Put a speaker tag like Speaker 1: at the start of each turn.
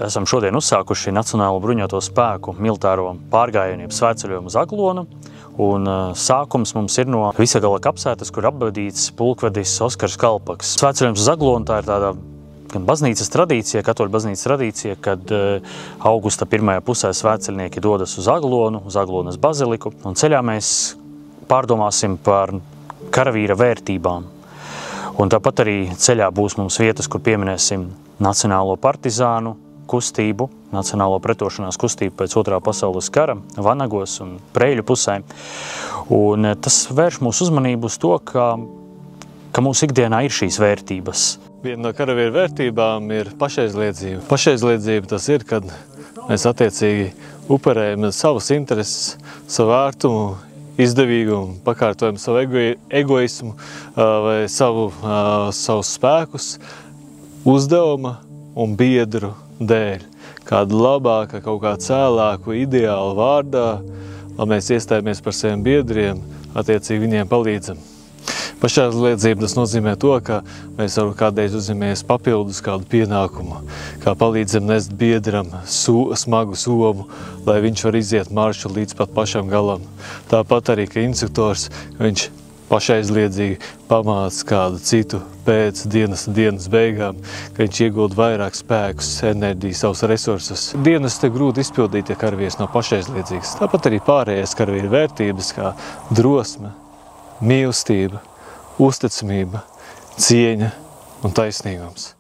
Speaker 1: esam šodien uzsākuši Nacionālo bruņoto spēku militāro pārgājienu svētceļojumu uz Aglonu. Un sākums mums ir no Visagala kapsētas, kur apbedīts pulkvedis Oskars Kalpaks. Svētceļojums uz Aglonu tā ir tāda gan baznīcas tradīcija, katoļu baznīcas tradīcija, kad augusta pirmajā pusē svētceļnieki dodas uz Aglonas baziliku, un ceļā mēs pārdomāsim par karavīra vērtībām. Un tāpat arī ceļā būs mums vietas, kur pieminēsim nacionālo partizānu kustību, nacionālo pretošanās kustību pēc Otrā pasaules kara, Vanagos un Preļu pusē. Un tas vērš mūsu uzmanību uz to, ka mūsu ikdienā ir šīs vērtības.
Speaker 2: Viena no karavīra vērtībām ir pašaizliedzība. Pašaizliedzība tas ir, kad mēs attiecīgi upurējam savus intereses, savu ārtumu, izdevīgumu, pakārtojam savu egoismu vai savus spēkus uzdevuma un biedru dēļ. Kādu labāku, kaut kā cēlāku ideālu vārdā, lai mēs iestājamies par saviem biedriem, attiecīgi viņiem palīdzam. Pašaizliedzība tas nozīmē to, ka mēs varam kādreiz uzņemamies papildus kādu pienākumu, kā palīdzam nest biedram smagu somu, lai viņš var iziet maršu līdz pat pašam galam. Tāpat arī, ka instruktors, viņš pašaizliedzīgi pamāca kādu citu pēc dienas beigām, ka viņš iegulda vairāk spēkus, enerģiju, savus resursus. Dienas te grūti izpildīt, ja karavīrs nav pašaizliedzīgs. Tāpat arī pārējās karavīra vērtības, kā drosme, mīlestība, uzticamība, cieņa un taisnīgums.